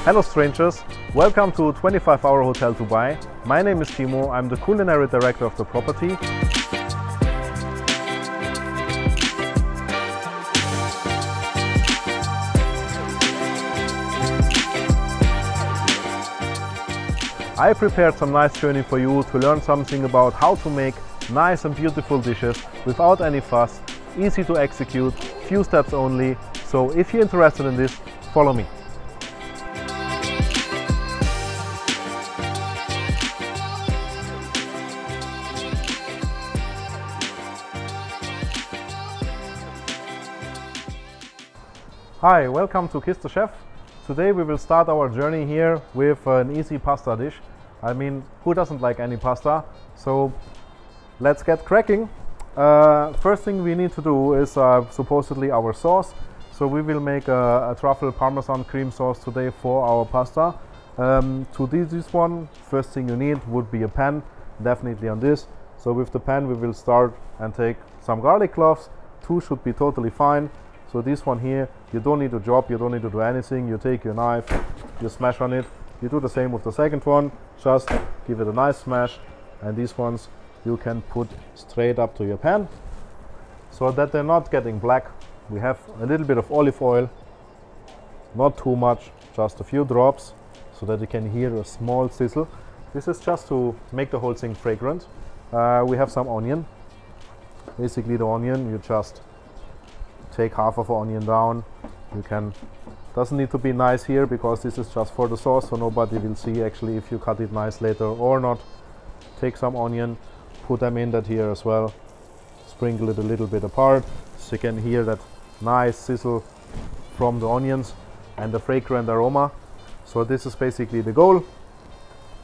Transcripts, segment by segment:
Hello strangers, welcome to 25-Hour Hotel Dubai. My name is Timo, I'm the culinary director of the property. I prepared some nice journey for you to learn something about how to make nice and beautiful dishes without any fuss, easy to execute, few steps only. So if you're interested in this, follow me. Hi, welcome to Kiss the Chef. Today we will start our journey here with an easy pasta dish. I mean, who doesn't like any pasta? So let's get cracking. First thing we need to do is supposedly our sauce. So we will make a truffle parmesan cream sauce today for our pasta. To do this one, first thing you need would be a pan, definitely on this. So with the pan we will start and take some garlic cloves. 2 should be totally fine. So this one here, you don't need to chop, you don't need to do anything. You take your knife, you smash on it. You do the same with the second one, just give it a nice smash. And these ones you can put straight up to your pan so that they're not getting black. We have a little bit of olive oil, not too much, just a few drops so that you can hear a small sizzle. This is just to make the whole thing fragrant. We have some onion. Basically the onion, you just take half of an onion down. You can, doesn't need to be nice here because this is just for the sauce, so nobody will see actually if you cut it nice later or not. Take some onion, put them in that here as well, sprinkle it a little bit apart so you can hear that nice sizzle from the onions and the fragrant aroma. So this is basically the goal.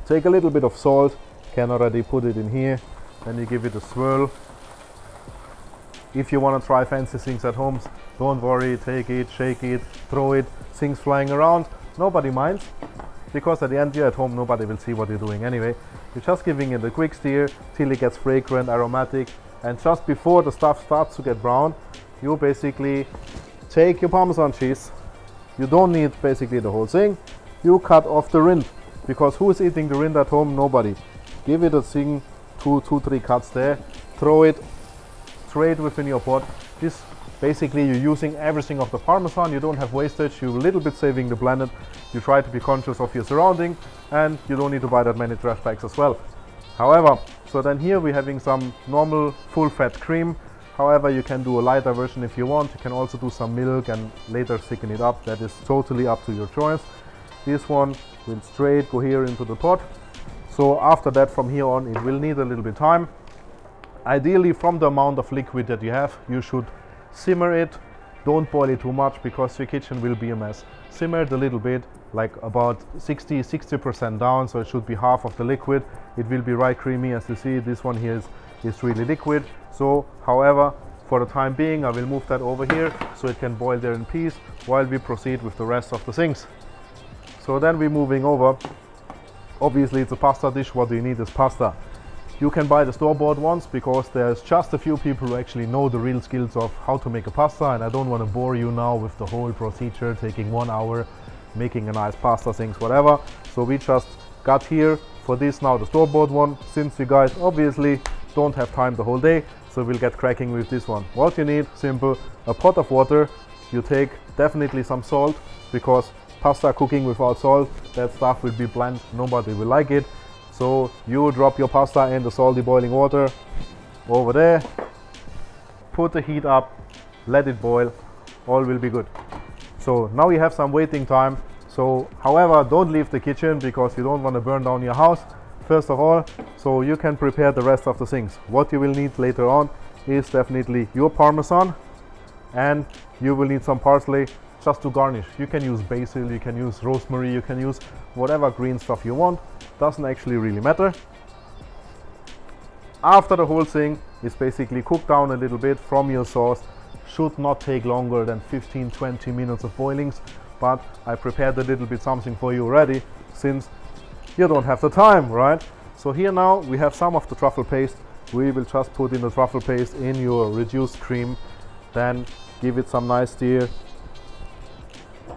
Take a little bit of salt, can already put it in here, then you give it a swirl. If you want to try fancy things at home, don't worry, take it, shake it, throw it, things flying around, nobody minds, because at the end you're at home, nobody will see what you're doing anyway. You're just giving it a quick stir till it gets fragrant, aromatic, and just before the stuff starts to get brown, you basically take your Parmesan cheese. You don't need basically the whole thing, you cut off the rind, because who is eating the rind at home? Nobody. Give it a thing, 2-3 cuts there, throw it straight within your pot. This basically you're using everything of the Parmesan, you don't have wastage, you're a little bit saving the planet, you try to be conscious of your surrounding, and you don't need to buy that many trash bags as well. However, so then here we're having some normal full fat cream. However, you can do a lighter version if you want. You can also do some milk and later thicken it up. That is totally up to your choice. This one will straight go here into the pot. So after that, from here on, it will need a little bit time. Ideally, from the amount of liquid that you have, you should simmer it. Don't boil it too much because your kitchen will be a mess. Simmer it a little bit, like about 60% down, so it should be half of the liquid. It will be right creamy. As you see, this one here is really liquid. So, however, for the time being, I will move that over here so it can boil there in peace while we proceed with the rest of the things. So then we're moving over. Obviously, it's a pasta dish. What do you need is pasta. You can buy the store-bought ones because there's just a few people who actually know the real skills of how to make a pasta, and I don't want to bore you now with the whole procedure, taking 1 hour, making a nice pasta things, whatever. So we just got here for this now the store-bought one, since you guys obviously don't have time the whole day, so we'll get cracking with this one. What you need, simple, a pot of water. You take definitely some salt, because pasta cooking without salt, that stuff will be bland, nobody will like it. So you drop your pasta in the salty boiling water over there, put the heat up, let it boil, all will be good. So now you have some waiting time. So however, don't leave the kitchen because you don't want to burn down your house first of all, so you can prepare the rest of the things. What you will need later on is definitely your Parmesan, and you will need some parsley just to garnish. You can use basil, you can use rosemary, you can use whatever green stuff you want. Doesn't actually really matter. After the whole thing is basically cooked down a little bit from your sauce, should not take longer than 15-20 minutes of boilings, but I prepared a little bit something for you already since you don't have the time, right? So here now we have some of the truffle paste. We will just put in the truffle paste in your reduced cream, then give it some nice stir.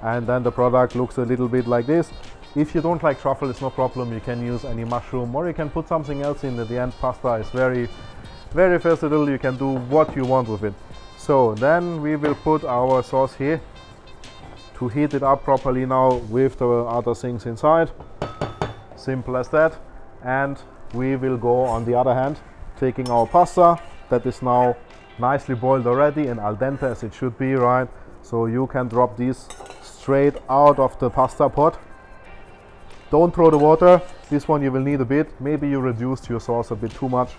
and then the product looks a little bit like this. If you don't like truffle, it's no problem, you can use any mushroom, or you can put something else in. At the end, pasta is very versatile, you can do what you want with it. So then we will put our sauce here to heat it up properly now with the other things inside. Simple as that. And we will go on the other hand, taking our pasta that is now nicely boiled already and al dente as it should be, right? So you can drop these straight out of the pasta pot. Don't throw the water. This one you will need a bit. Maybe you reduced your sauce a bit too much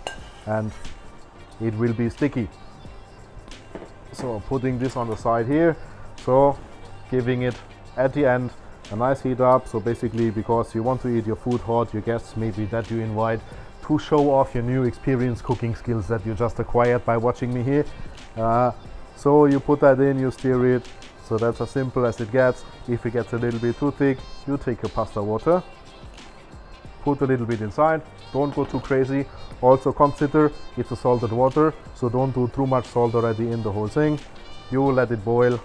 and it will be sticky. So putting this on the side here, so giving it at the end a nice heat up. So basically, because you want to eat your food hot, your guests maybe that you invite, to show off your new experience cooking skills that you just acquired by watching me here. So you put that in, you stir it. So that's as simple as it gets. If it gets a little bit too thick, you take your pasta water, put a little bit inside. Don't go too crazy. Also consider it's a salted water, so don't do too much salt already in the whole thing. You let it boil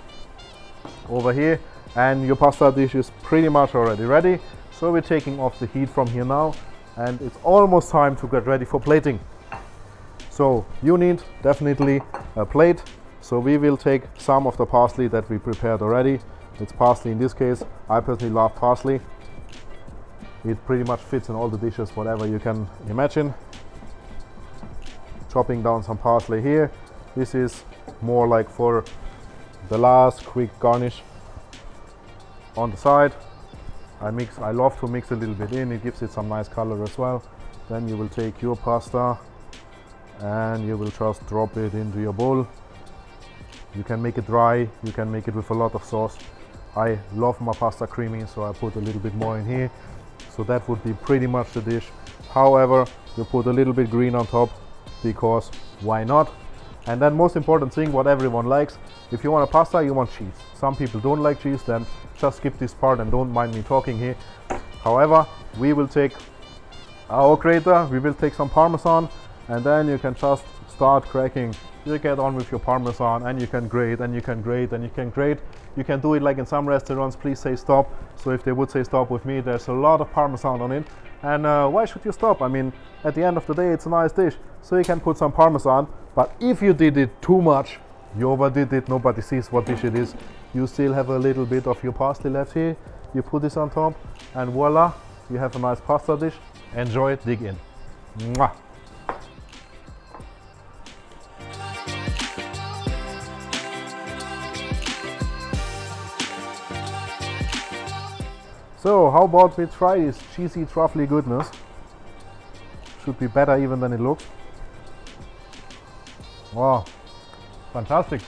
over here, and your pasta dish is pretty much already ready. So we're taking off the heat from here now, and it's almost time to get ready for plating. So you need definitely a plate. So we will take some of the parsley that we prepared already. It's parsley in this case. I personally love parsley. It pretty much fits in all the dishes, whatever you can imagine. Chopping down some parsley here. This is more like for the last quick garnish on the side. I love to mix a little bit in. It gives it some nice color as well. Then you will take your pasta and you will just drop it into your bowl. You can make it dry, you can make it with a lot of sauce. I love my pasta creamy, so I put a little bit more in here. So that would be pretty much the dish. However, you put a little bit green on top, because why not? And then most important thing, what everyone likes, if you want a pasta, you want cheese. Some people don't like cheese, then just skip this part and don't mind me talking here. However, we will take our grater, we will take some Parmesan, and then you can just start cracking. You get on with your Parmesan, and you can grate, and you can grate, and you can grate. You can do it like in some restaurants, please say stop. So if they would say stop with me, there's a lot of Parmesan on it. And why should you stop? I mean, at the end of the day, it's a nice dish. So you can put some Parmesan, but if you did it too much, you overdid it, nobody sees what dish it is. You still have a little bit of your parsley left here. You put this on top, and voila, you have a nice pasta dish. Enjoy it, dig in. Mwah. So how about we try this cheesy truffle goodness? Should be better even than it looks. Wow, fantastic.